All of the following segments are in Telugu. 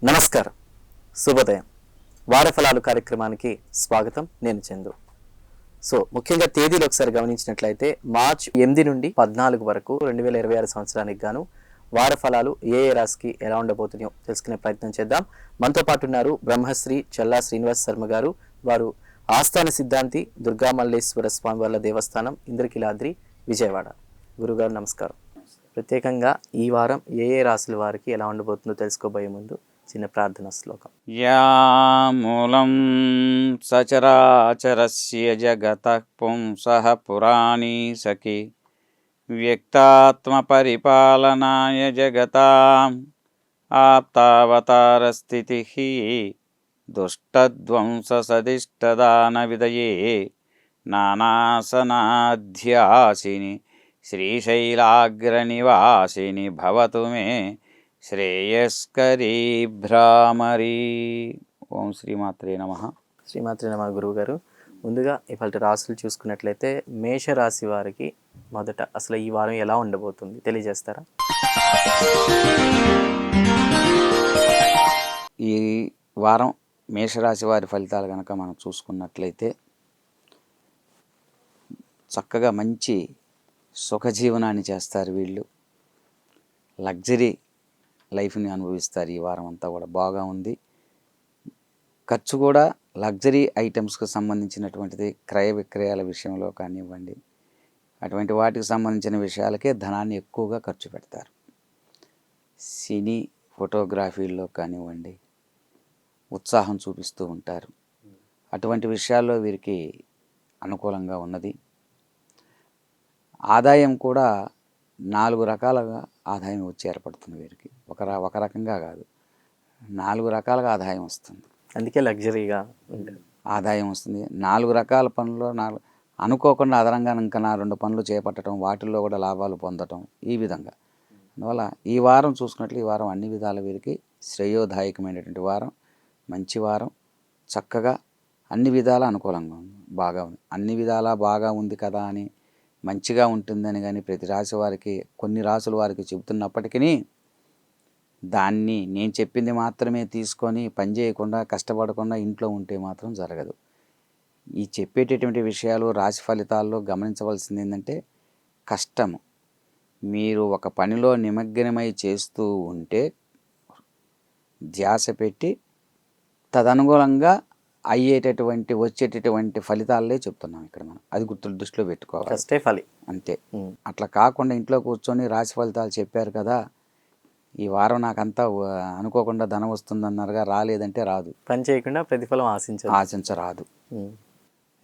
నమస్కారం, శుభోదయం. వారఫలాలు కార్యక్రమానికి స్వాగతం. నేను చందు. ముఖ్యంగా తేదీలు ఒకసారి గమనించినట్లయితే మార్చి 8 నుండి 14 వరకు 2026 సంవత్సరానికి గాను వారఫలాలు ఏ రాశికి ఎలా ఉండబోతున్నాయో తెలుసుకునే ప్రయత్నం చేద్దాం. మనతో పాటు ఉన్నారు బ్రహ్మశ్రీ చల్లా శ్రీనివాస్ శర్మ గారు. వారు ఆస్థాన సిద్ధాంతి, దుర్గామల్లేశ్వర స్వామి వార్ల దేవస్థానం, ఇంద్రకీలాద్రి, విజయవాడ. గురుగారు నమస్కారం. ప్రత్యేకంగా ఈ వారం ఏ రాశుల వారికి ఎలా ఉండబోతుందో తెలుసుకోబోయే ముందు చిన్న ప్రార్థన శ్లోకం. యా మూలం సచరాచరస్య జగతః పుంసః పురాణీ సఖి వ్యక్తాత్మ పరిపాలనాయ జగతాం ఆప్తావతారస్థితిః దుష్టధ్వంస సదిష్టదాన విదయే నానాసనాధ్యాసిని శ్రీశైలాగ్రనివాసిని భవతు మే శ్రేయస్కరీ భ్రామరీ. ఓం శ్రీమాత్రే నమః. శ్రీమాత్రే నమః. గురువు గారు, ముందుగా ఇవాళ రాశులు చూసుకున్నట్లయితే మేషరాశి వారికి మొదట అసలు ఈ వారం ఎలా ఉండబోతుంది తెలియజేస్తారా? ఈ వారం మేషరాశి వారి ఫలితాలు కనుక మనం చూసుకున్నట్లయితే చక్కగా మంచి సుఖజీవనాన్ని చేస్తారు. వీళ్ళు లగ్జరీ లైఫ్ని అనుభవిస్తారు. ఈ వారం అంతా కూడా బాగా ఉంది. ఖర్చు కూడా లగ్జరీ ఐటమ్స్కి సంబంధించినటువంటిది, క్రయ విక్రయాల విషయంలో కానివ్వండి, అటువంటి వాటికి సంబంధించిన విషయాలకే ధనాన్ని ఎక్కువగా ఖర్చు పెడతారు. సినీ ఫోటోగ్రఫీల్లో కానివ్వండి ఉత్సాహం చూపిస్తూ ఉంటారు. అటువంటి విషయాల్లో వీరికి అనుకూలంగా ఉన్నది. ఆదాయం కూడా 4 రకాలుగా ఆదాయం వచ్చి ఏర్పడుతుంది వీరికి. ఒక రకంగా కాదు, 4 రకాలుగా ఆదాయం వస్తుంది. అందుకే లగ్జరీగా ఉంటుంది. ఆదాయం వస్తుంది. 4 రకాల పనుల్లో అనుకోకుండా అదనంగా ఇంకా 2 పనులు చేపట్టడం, వాటిల్లో కూడా లాభాలు పొందటం, ఈ విధంగా. అందువల్ల ఈ వారం చూసుకున్నట్లు ఈ వారం అన్ని విధాల వీరికి శ్రేయోదాయకమైనటువంటి వారం, మంచి వారం. చక్కగా అన్ని విధాలా అనుకూలంగా ఉంది, బాగా ఉంది. అన్ని విధాలా బాగా ఉంది కదా అని, మంచిగా ఉంటుందని కానీ ప్రతి రాశి వారికి, కొన్ని రాశుల వారికి చెబుతున్నప్పటికీ దాన్ని నేను చెప్పింది మాత్రమే తీసుకొని పని చేయకుండా, కష్టపడకుండా ఇంట్లో ఉంటే మాత్రం జరగదు. ఈ చెప్పేటటువంటి విషయాలు రాశి ఫలితాల్లో గమనించవలసింది ఏంటంటే కష్టము. మీరు ఒక పనిలో నిమగ్నమై చేస్తూ ఉంటే ధ్యాస పెట్టి తదనుగుణంగా వచ్చేటటువంటి ఫలితాలే చెప్తున్నాం ఇక్కడ మనం. అది దృష్టిలో పెట్టుకోవాలి. కష్టే ఫలి అంతే. అట్లా కాకుండా ఇంట్లో కూర్చొని రాశి ఫలితాలు చెప్పారు కదా, ఈ వారం నాకంతా అనుకోకుండా ధనం వస్తుందన్నారుగా, రాలేదంటే రాదు. పని చేయకుండా ప్రతిఫలం ఆశించరాదు.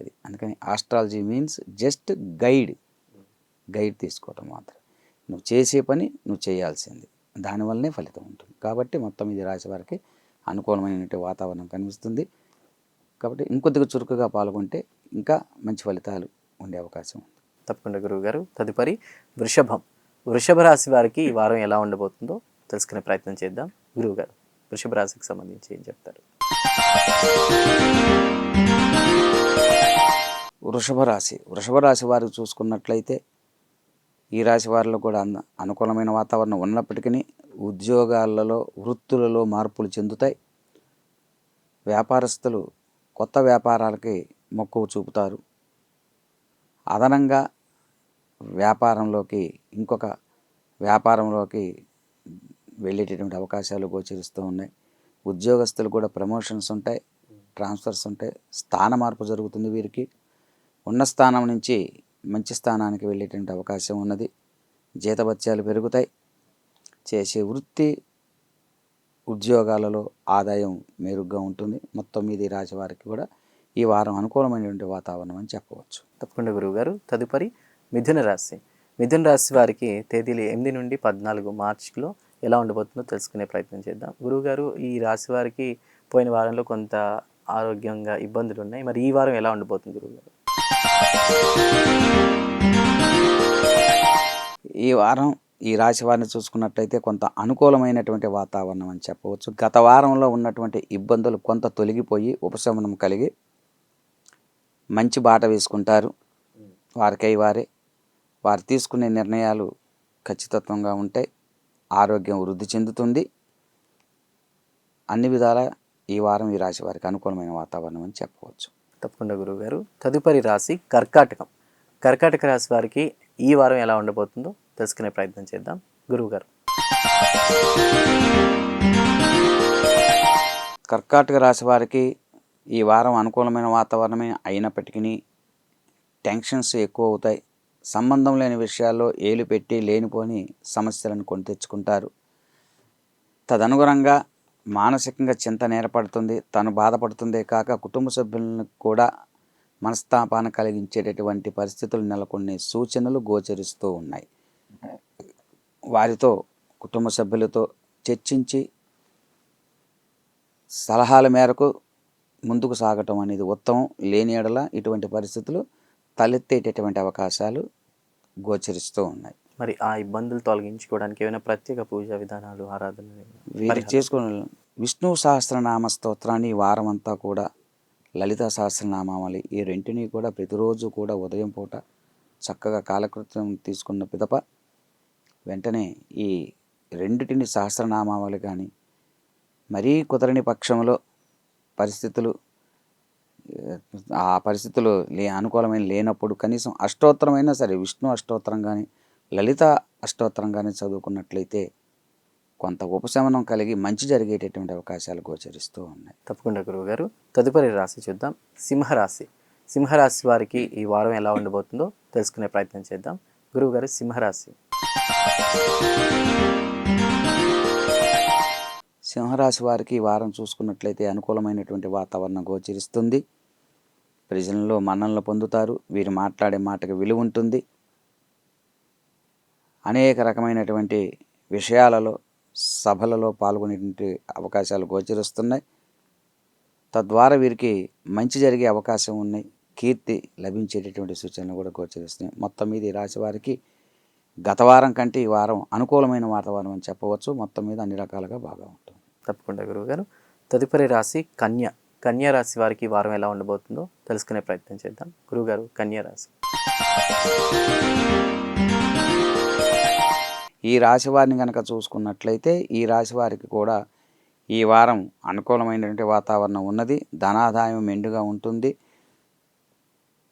అది అందుకని ఆస్ట్రాలజీ మీన్స్ జస్ట్ గైడ్ తీసుకోవటం మాత్రం. నువ్వు చేసే పని నువ్వు చేయాల్సింది, దానివల్లనే ఫలితం ఉంటుంది. కాబట్టి మొత్తం ఇది రాశి వారికి అనుకూలమైనటువంటి వాతావరణం కనిపిస్తుంది. కాబట్టి ఇంకొద్దిగా చురుకుగా పాల్గొంటే ఇంకా మంచి ఫలితాలు ఉండే అవకాశం ఉంది. తప్పకుండా గురువు గారు. తదుపరి వృషభ రాశి వారికి ఈ వారం ఎలా ఉండబోతుందో తెలుసుకునే ప్రయత్నం చేద్దాం. గురువు గారు, వృషభ రాశికి సంబంధించి ఏం చెప్తారు? వృషభ రాశి వారు చూసుకున్నట్లయితే ఈ రాశి వారిలో కూడా అనుకూలమైన వాతావరణం ఉన్నప్పటికీ ఉద్యోగాలలో, వృత్తులలో మార్పులు చెందుతాయి. వ్యాపారస్తులు కొత్త వ్యాపారాలకి మక్కువ చూపుతారు. అదనంగా ఇంకొక వ్యాపారంలోకి వెళ్ళేటటువంటి అవకాశాలు గోచరిస్తూ ఉన్నాయి. ఉద్యోగస్తులు కూడా ప్రమోషన్స్ ఉంటాయి, ట్రాన్స్ఫర్స్ ఉంటాయి, స్థాన మార్పు జరుగుతుంది. వీరికి ఉన్న స్థానం నుంచి మంచి స్థానానికి వెళ్ళేటువంటి అవకాశం ఉన్నది. జీతభత్యాలు పెరుగుతాయి. చేసే వృత్తి, ఉద్యోగాలలో ఆదాయం మెరుగ్గా ఉంటుంది. మొత్తం మీద ఈ రాశి వారికి కూడా ఈ వారం అనుకూలమైనటువంటి వాతావరణం అని చెప్పవచ్చు. తప్పకుండా గురువు గారు. తదుపరి మిథున రాశి వారికి తేదీలు 8 నుండి 14 మార్చిలో ఎలా ఉండబోతుందో తెలుసుకునే ప్రయత్నం చేద్దాం. గురువు గారు, ఈ రాశి వారికి పోయిన వారంలో కొంత ఆరోగ్యంగా ఇబ్బందులు ఉన్నాయి. మరి ఈ వారం ఎలా ఉండబోతుంది గురువు గారు? ఈ వారం ఈ రాశి వారిని చూసుకున్నట్టయితే కొంత అనుకూలమైనటువంటి వాతావరణం అని చెప్పవచ్చు. గత వారంలో ఉన్నటువంటి ఇబ్బందులు కొంత తొలగిపోయి ఉపశమనం కలిగి మంచి బాట వేసుకుంటారు. వారికై వారే, వారు తీసుకునే నిర్ణయాలు ఖచ్చితత్వంగా ఉంటాయి, ఆరోగ్యం వృద్ధి చెందుతుంది. అన్ని విధాలా ఈ వారం ఈ రాశి వారికి అనుకూలమైన వాతావరణం అని చెప్పవచ్చు. తప్పకుండా గురువుగారు. తదుపరి రాశి కర్కాటకం. కర్కాటక రాశి వారికి ఈ వారం ఎలా ఉండబోతుందో తెలుసుకునే ప్రయత్నం చేద్దాం. గురువుగారు. కర్కాటక రాశి వారికి ఈ వారం అనుకూలమైన వాతావరణమే అయినప్పటికీ టెన్షన్స్ ఎక్కువ అవుతాయి. సంబంధం లేని విషయాల్లో ఏలు పెట్టి లేనిపోని సమస్యలను కొని తెచ్చుకుంటారు. తదనుగుణంగా మానసికంగా చింత ఏర్పడుతుంది. తను బాధపడుతుందే కాక కుటుంబ సభ్యులను కూడా మనస్తాపాన్ని కలిగించేటటువంటి పరిస్థితులు నెలకొనే సూచనలు గోచరిస్తూ ఉన్నాయి. వారితో కుటుంబ సభ్యులతో చర్చించి సలహాల మేరకు ముందుకు సాగటం అనేది ఉత్తమం. లేని ఎడల ఇటువంటి పరిస్థితులు తలెత్తేటటువంటి అవకాశాలు గోచరిస్తూ ఉన్నాయి. మరి ఆ ఇబ్బందులు తొలగించుకోవడానికి ఏమైనా ప్రత్యేక పూజా విధానాలు, ఆరాధనలు వీరు చేసుకున్న విష్ణు సహస్రనామ స్తోత్రాన్ని ఈ వారం అంతా కూడా, లలిత సహస్రనామావళి ఈ రెంటిని కూడా ప్రతిరోజు కూడా ఉదయం పూట చక్కగా కాలకృత్యం తీసుకున్న పిదప వెంటనే ఈ రెండిటిని సహస్రనామావళి కానీ, మరీ కుదరని పక్షంలో ఆ పరిస్థితులు అనుకూలమైన లేనప్పుడు కనీసం అష్టోత్తరమైనా సరే, విష్ణు అష్టోత్తరం కానీ లలిత అష్టోత్తరం కానీ చదువుకున్నట్లయితే కొంత ఉపశమనం కలిగి మంచి జరిగేటటువంటి అవకాశాలు గోచరిస్తూ ఉన్నాయి. తప్పకుండా గురువుగారు. తదుపరి రాశి చూద్దాం. సింహరాశి. సింహరాశి వారికి ఈ వారం ఎలా ఉండబోతుందో తెలుసుకునే ప్రయత్నం చేద్దాం. గురువుగారు, సింహరాశి. సింహరాశి వారికి ఈ వారం చూసుకున్నట్లయితే అనుకూలమైనటువంటి వాతావరణం గోచరిస్తుంది. ప్రజలలో మన్ననలు పొందుతారు. వీరు మాట్లాడే మాటకు విలువ ఉంటుంది. అనేక రకమైనటువంటి విషయాలలో సభలలో పాల్గొనేటువంటి అవకాశాలు గోచరిస్తున్నాయి. తద్వారా వీరికి మంచి జరిగే అవకాశం ఉన్నాయి. కీర్తి లభించేటటువంటి సూచనలు కూడా గోచరిస్తున్నాయి. మొత్తం మీద ఈ రాశి వారికి గత వారం కంటే ఈ వారం అనుకూలమైన వాతావరణం అని చెప్పవచ్చు. మొత్తం మీద అన్ని రకాలుగా బాగా ఉంటుంది. తప్పకుండా గురువుగారు. తదుపరి రాశి కన్య. కన్యా రాశి వారికి ఈ వారం ఎలా ఉండబోతుందో తెలుసుకునే ప్రయత్నం చేద్దాం. గురువుగారు, కన్యా రాశి. ఈ రాశి వారిని కనుక చూసుకున్నట్లయితే ఈ రాశి వారికి కూడా ఈ వారం అనుకూలమైనటువంటి వాతావరణం ఉన్నది. ధనాదాయం మెండుగా ఉంటుంది.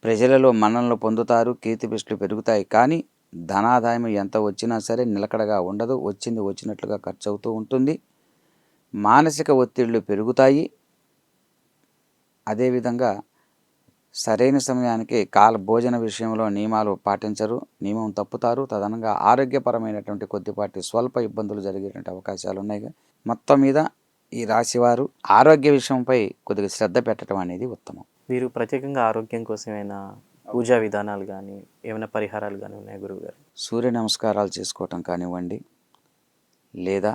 ప్రజలలో మన్ననలు పొందుతారు. కీర్తిప్రతిష్టలు పెరుగుతాయి. కానీ ధనాదాయం ఎంత వచ్చినా సరే నిలకడగా ఉండదు. వచ్చింది వచ్చినట్లుగా ఖర్చు అవుతూ ఉంటుంది. మానసిక ఒత్తిళ్లు పెరుగుతాయి. అదేవిధంగా సరైన సమయానికి భోజన విషయంలో నియమాలు పాటించరు, నియమం తప్పుతారు. తదనంగా ఆరోగ్యపరమైనటువంటి కొద్దిపాటి స్వల్ప ఇబ్బందులు జరిగేటువంటి అవకాశాలు ఉన్నాయి. మొత్తం మీద ఈ రాశివారు ఆరోగ్య విషయంపై కొద్దిగా శ్రద్ధ పెట్టడం అనేది ఉత్తమం. వీరు ప్రత్యేకంగా ఆరోగ్యం కోసం ఏమైనా పూజా విధానాలు కానీ ఏమైనా పరిహారాలు కానీ ఉన్నాయి గురువుగారు? సూర్య నమస్కారాలు చేసుకోవటం కానివ్వండి, లేదా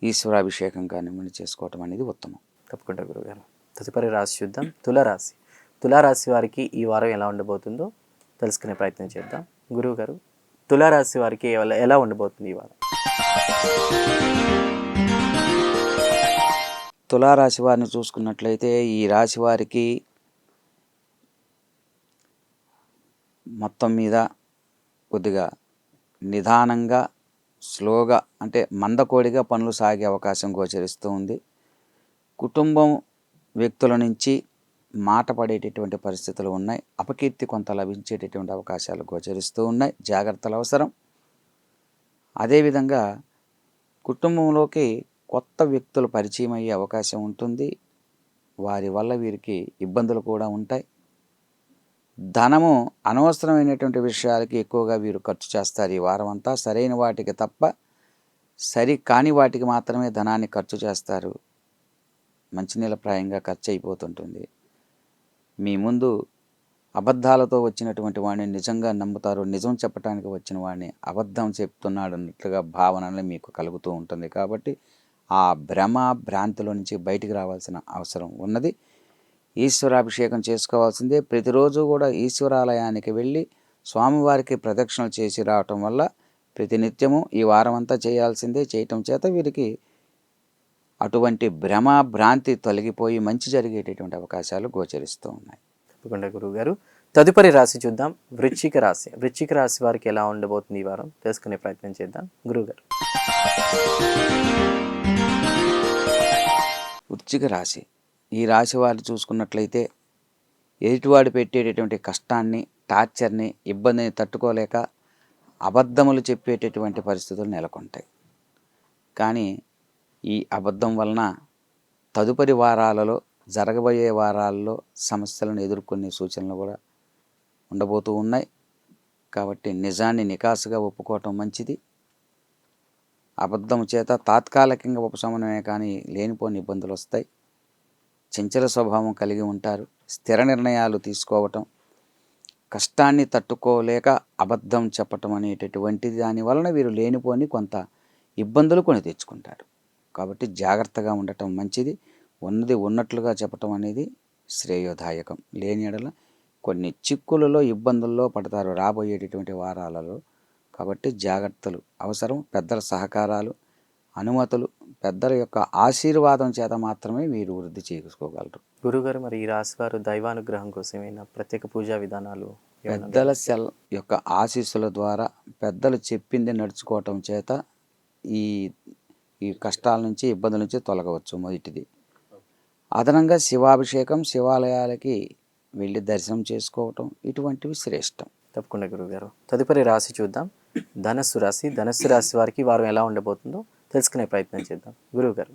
ఈశ్వరాభిషేకం కానివ్వండి చేసుకోవటం అనేది ఉత్తమం. తప్పకుండా గురువుగారు. తదుపరి రాశి చూద్దాం. తులారాశి. తులారాశి వారికి ఈ వారం ఎలా ఉండబోతుందో తెలుసుకునే ప్రయత్నం చేద్దాం. గురువుగారు, తులారాశి వారికి ఎలా ఉండబోతుంది ఈ వారం? తులారాశి వారిని చూసుకున్నట్లయితే ఈ రాశి వారికి మొత్తం మీద కొద్దిగా నిదానంగా, స్లోగా, అంటే మందకోడిగా పనులు సాగే అవకాశం గోచరిస్తూ ఉంది. కుటుంబం వ్యక్తుల నుంచి మాట పడేటటువంటి పరిస్థితులు ఉన్నాయి. అపకీర్తి కొంత లభించేటటువంటి అవకాశాలు గోచరిస్తూ ఉన్నాయి. జాగ్రత్తలు అవసరం. అదేవిధంగా కుటుంబంలోకి కొత్త వ్యక్తులు పరిచయం అయ్యే అవకాశం ఉంటుంది. వారి వల్ల వీరికి ఇబ్బందులు కూడా ఉంటాయి. ధనము అనవసరమైనటువంటి విషయాలకి ఎక్కువగా వీరు ఖర్చు చేస్తారు. ఈ వారం అంతా సరైన వాటికి తప్ప సరి కాని వాటికి మాత్రమే ధనాన్ని ఖర్చు చేస్తారు. మంచినీళ్ళప్రాయంగా ఖర్చు అయిపోతుంటుంది. మీ ముందు అబద్ధాలతో వచ్చినటువంటి వాడిని నిజంగా నమ్ముతారు. నిజం చెప్పడానికి వచ్చిన వాడిని అబద్ధం చెప్తున్నాడు అన్నట్లుగా భావనలు మీకు కలుగుతూ ఉంటుంది. కాబట్టి ఆ భ్రాంతిలో నుంచి బయటికి రావాల్సిన అవసరం ఉన్నది. ఈశ్వరాభిషేకం చేసుకోవాల్సిందే. ప్రతిరోజు కూడా ఈశ్వరాలయానికి వెళ్ళి స్వామివారికి ప్రదక్షిణలు చేసి రావటం వల్ల ప్రతినిత్యము ఈ వారం అంతా చేయాల్సిందే. చేయటం చేత వీరికి అటువంటి భ్రాంతి తొలగిపోయి మంచి జరిగేటటువంటి అవకాశాలు గోచరిస్తూ ఉన్నాయి. తప్పకుండా గురువు గారు. తదుపరి రాశి చూద్దాం, వృశ్చిక రాశి. వృశ్చిక రాశి వారికి ఎలా ఉండబోతుంది ఈ వారం తెలుసుకునే ప్రయత్నం చేద్దాం గురువు గారు. వృశ్చిక రాశి, ఈ రాశి వారు చూసుకున్నట్లయితే ఎదుటివాడు పెట్టేటటువంటి కష్టాన్ని, టార్చర్ని, ఇబ్బందిని తట్టుకోలేక అబద్ధములు చెప్పేటటువంటి పరిస్థితులు నెలకొంటాయి. కానీ ఈ అబద్ధం వలన తదుపరి వారాలలో, జరగబోయే వారాల్లో సమస్యలను ఎదుర్కొనే సూచనలు కూడా ఉండబోతూ ఉన్నాయి. కాబట్టి నిజాన్ని నికాసుగా ఒప్పుకోవటం మంచిది. అబద్ధం చేత తాత్కాలికంగా ఉపశమనమే కానీ లేనిపోని ఇబ్బందులు వస్తాయి. చంచల స్వభావం కలిగి ఉంటారు. స్థిర నిర్ణయాలు తీసుకోవటం, కష్టాన్ని తట్టుకోలేక అబద్ధం చెప్పటం అనేటటువంటి దాని వలన వీరు లేనిపోని కొంత ఇబ్బందులు కొని తెచ్చుకుంటారు. కాబట్టి జాగ్రత్తగా ఉండటం మంచిది. ఉన్నది ఉన్నట్లుగా చెప్పటం అనేది శ్రేయోదాయకం. లేని ఎడల కొన్ని చిక్కులలో, ఇబ్బందుల్లో పడతారు రాబోయేటటువంటి వారాలలో. కాబట్టి జాగ్రత్తలు అవసరం. పెద్దల సహకారాలు, అనుమతులు, పెద్దల యొక్క ఆశీర్వాదం చేత మాత్రమే వీరు వృద్ధి చేసుకోగలరు. గురుగారు, మరి ఈ రాశి వారు దైవానుగ్రహం కోసం ఏమైనా ప్రత్యేక పూజా విధానాలు పెద్దల యొక్క ఆశీస్సుల ద్వారా, పెద్దలు చెప్పింది నడుచుకోవటం చేత ఈ కష్టాల నుంచి, ఇబ్బందుల నుంచి తొలగవచ్చు. మొదటిది. అదనంగా శివాభిషేకం, శివాలయాలకి వెళ్ళి దర్శనం చేసుకోవటం ఇటువంటివి శ్రేష్టం. తప్పకుండా గురువుగారు. తదుపరి రాశి చూద్దాం, ధనస్సు రాశి. ధనస్సు రాశి వారికి వారం ఎలా ఉండబోతుందో తెలుసుకునే ప్రయత్నం చేద్దాం గురువుగారు.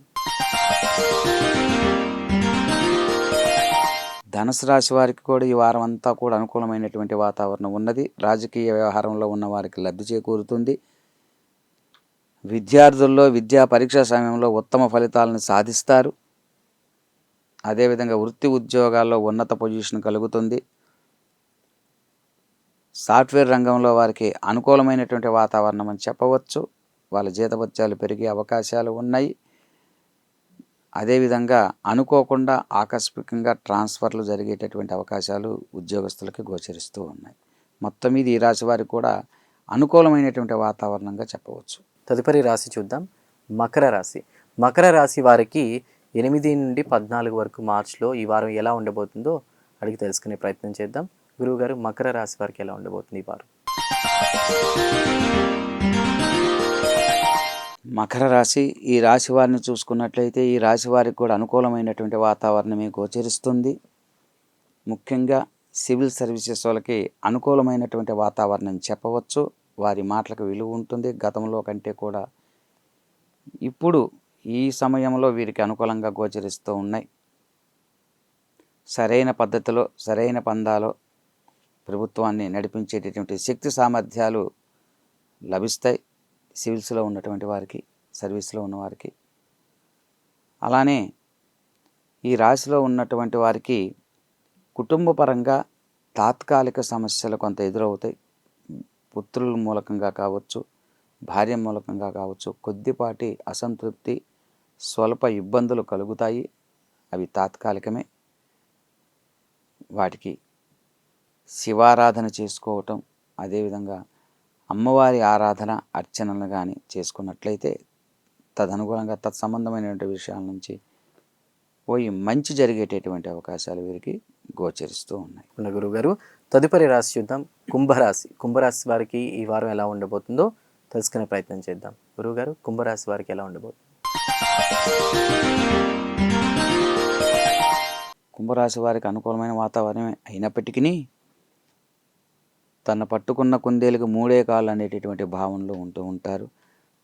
ధనుసు రాశి వారికి కూడా ఈ వారం అంతా కూడా అనుకూలమైనటువంటి వాతావరణం ఉన్నది. రాజకీయ వ్యవహారంలో ఉన్న వారికి లబ్ధి చేకూరుతుంది. విద్యార్థుల్లో విద్యా పరీక్షా సమయంలో ఉత్తమ ఫలితాలను సాధిస్తారు. అదేవిధంగా వృత్తి ఉద్యోగాల్లో ఉన్నత పొజిషన్ కలుగుతుంది. సాఫ్ట్వేర్ రంగంలో వారికి అనుకూలమైనటువంటి వాతావరణం అని చెప్పవచ్చు. వాళ్ళ జీతభత్యాలు పెరిగే అవకాశాలు ఉన్నాయి. అదేవిధంగా అనుకోకుండా ఆకస్మికంగా ట్రాన్స్ఫర్లు జరిగేటటువంటి అవకాశాలు ఉద్యోగస్తులకి గోచరిస్తూ ఉన్నాయి. మొత్తం మీద ఈ రాశి వారికి కూడా అనుకూలమైనటువంటి వాతావరణంగా చెప్పవచ్చు. తదుపరి రాశి చూద్దాం, మకర రాశి. మకర రాశి వారికి 8 నుండి 14 వరకు మార్చిలో ఈ వారం ఎలా ఉండబోతుందో అడిగి తెలుసుకునే ప్రయత్నం చేద్దాం గురువుగారు. మకర రాశి వారికి ఎలా ఉండబోతుంది ఈ వారం? మకర రాశి, ఈ రాశి వారిని చూసుకున్నట్లయితే ఈ రాశి వారికి కూడా అనుకూలమైనటువంటి వాతావరణమే గోచరిస్తుంది. ముఖ్యంగా సివిల్ సర్వీసెస్ వాళ్ళకి అనుకూలమైనటువంటి వాతావరణం చెప్పవచ్చు. వారి మాటలకు విలువ ఉంటుంది. గతంలో కంటే కూడా ఇప్పుడు ఈ సమయంలో వీరికి అనుకూలంగా గోచరిస్తూ ఉన్నాయి. సరైన పద్ధతిలో, సరైన పందాలో ప్రభుత్వాన్ని నడిపించేటటువంటి శక్తి సామర్థ్యాలు లభిస్తాయి సివిల్స్లో ఉన్నటువంటి వారికి, సర్వీస్లో ఉన్నవారికి. అలానే ఈ రాశిలో ఉన్నటువంటి వారికి కుటుంబపరంగా తాత్కాలిక సమస్యలు కొంత ఎదురవుతాయి. పుత్రుల మూలకంగా కావచ్చు, భార్య మూలకంగా కావచ్చు, కొద్దిపాటి అసంతృప్తి, స్వల్ప ఇబ్బందులు కలుగుతాయి. అవి తాత్కాలికమే. వాటికి శివారాధన చేసుకోవటం, అదేవిధంగా అమ్మవారి ఆరాధన, అర్చనలు కానీ చేసుకున్నట్లయితే తదనుగుణంగా తత్సంబంధమైనటువంటి విషయాల నుంచి పోయి మంచి జరిగేటటువంటి అవకాశాలు వీరికి గోచరిస్తూ ఉన్నాయి. గురువుగారు, తదుపరి రాశి చూద్దాం, కుంభరాశి. కుంభరాశి వారికి ఈ వారం ఎలా ఉండబోతుందో తెలుసుకునే ప్రయత్నం చేద్దాం గురువుగారు. కుంభరాశి వారికి ఎలా ఉండబోతుంది? కుంభరాశి వారికి అనుకూలమైన వాతావరణమే అయినప్పటికీ తన పట్టుకున్న కుందేలకు 3 కాళ్ళు అనేటటువంటి భావనలో ఉంటూ ఉంటారు.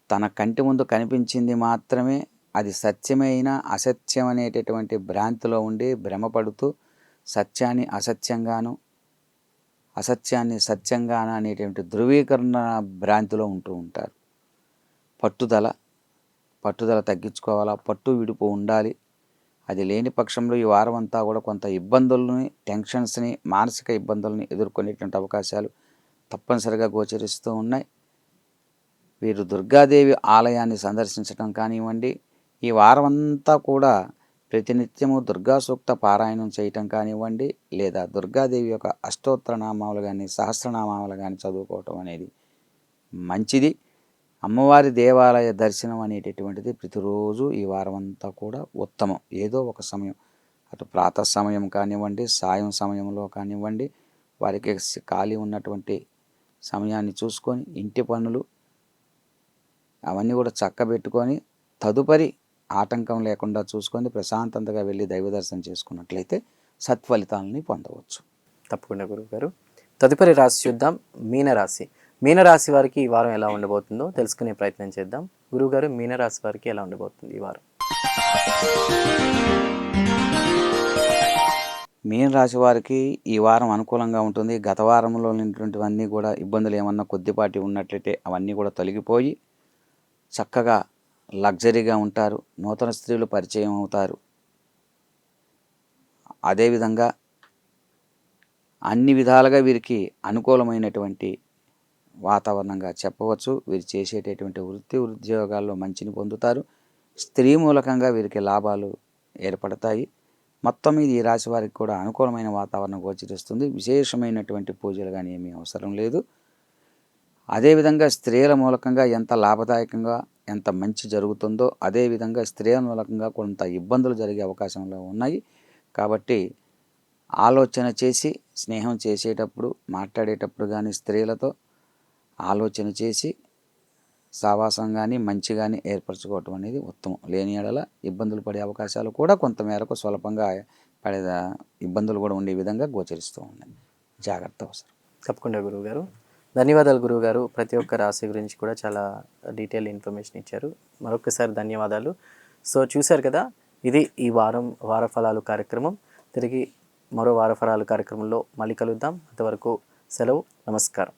తన కంటి ముందు కనిపించింది మాత్రమే అది సత్యమైన అసత్యం అనేటటువంటి భ్రాంతిలో ఉండి భ్రమపడుతూ సత్యాన్ని అసత్యంగాను, అసత్యాన్ని సత్యంగాను అనేటువంటి ధృవీకరణ భ్రాంతిలో ఉంటూ ఉంటారు. పట్టుదల తగ్గించుకోవాలా, పట్టు విడుపు ఉండాలి. అది లేని పక్షంలో ఈ వారం అంతా కూడా కొంత ఇబ్బందుల్ని, టెన్షన్స్ని, మానసిక ఇబ్బందుల్ని ఎదుర్కొనేటువంటి అవకాశాలు తప్పనిసరిగా గోచరిస్తూ ఉన్నాయి. వీరు దుర్గాదేవి ఆలయాన్ని సందర్శించడం కానివ్వండి, ఈ వారం అంతా కూడా ప్రతినిత్యము దుర్గా సూక్త పారాయణం చేయటం కానివ్వండి, లేదా దుర్గాదేవి యొక్క అష్టోత్తర నామాలు కానీ, సహస్రనామాలు కానీ చదువుకోవటం అనేది మంచిది. అమ్మవారి దేవాలయ దర్శనం అనేటటువంటిది ప్రతిరోజు ఈ వారం అంతా కూడా ఉత్తమం. ఏదో ఒక సమయం అటు ప్రాతः సమయం కానివ్వండి, సాయం సమయంలో కానివ్వండి, వారికి ఖాళీ ఉన్నటువంటి సమయాన్ని చూసుకొని ఇంటి పనులు అవన్నీ కూడా చక్కబెట్టుకొని తదుపరి ఆటంకం లేకుండా చూసుకొని ప్రశాంతంగా వెళ్ళి దైవ దర్శనం చేసుకున్నట్లయితే సత్ఫలితాలని పొందవచ్చు. తప్పకుండా గురువుగారు. తదుపరి రాశి చూద్దాం, మీనరాశి. మీనరాశి వారికి ఈ వారం ఎలా ఉండబోతుందో తెలుసుకునే ప్రయత్నం చేద్దాం. గురువుగారు, మీనరాశి వారికి ఎలా ఉండబోతుంది ఈ వారం? మీనరాశి వారికి ఈ వారం అనుకూలంగా ఉంటుంది. గత వారంలో ఉన్నటువంటివన్నీ కూడా ఇబ్బందులు ఏమన్నా కొద్దిపాటి ఉన్నట్లయితే అవన్నీ కూడా తొలగిపోయి చక్కగా లగ్జరీగా ఉంటారు. నూతన స్త్రీలు పరిచయం అవుతారు. అదేవిధంగా అన్ని విధాలుగా వీరికి అనుకూలమైనటువంటి వాతావరణంగా చెప్పవచ్చు. వీరు చేసేటటువంటి వృత్తి ఉద్యోగాల్లో మంచిని పొందుతారు. స్త్రీ మూలకంగా వీరికి లాభాలు ఏర్పడతాయి. మొత్తం మీద ఈ రాశి వారికి కూడా అనుకూలమైన వాతావరణం గోచరిస్తుంది. విశేషమైనటువంటి పూజలు కానీ ఏమీ అవసరం లేదు. అదేవిధంగా స్త్రీల మూలకంగా ఎంత లాభదాయకంగా ఎంత మంచి జరుగుతుందో అదేవిధంగా స్త్రీల మూలకంగా కొంత ఇబ్బందులు జరిగే అవకాశంలో ఉన్నాయి. కాబట్టి ఆలోచన చేసి స్నేహం చేసేటప్పుడు మాట్లాడేటప్పుడు కానీ స్త్రీలతో ఆలోచన చేసి సావాసం కానీ మంచి కానీ ఏర్పరచుకోవటం అనేది ఉత్తమం. లేని యెడల ఇబ్బందులు పడే అవకాశాలు కూడా కొంతమేరకు స్వల్పంగా పడే ఇబ్బందులు కూడా ఉండే విధంగా గోచరిస్తూ ఉన్నాయి. జాగ్రత్త అవసరం. తప్పకుండా గురువుగారు. ధన్యవాదాలు గురువుగారు. ప్రతి ఒక్క రాశి గురించి కూడా చాలా డీటెయిల్ ఇన్ఫర్మేషన్ ఇచ్చారు. మరొకసారి ధన్యవాదాలు. సో చూశారు కదా, ఇది ఈ వారం వారఫలాలు కార్యక్రమం. తిరిగి మరో వారఫలాలు కార్యక్రమంలో మళ్ళీ కలుద్దాం. అంతవరకు సెలవు. నమస్కారం.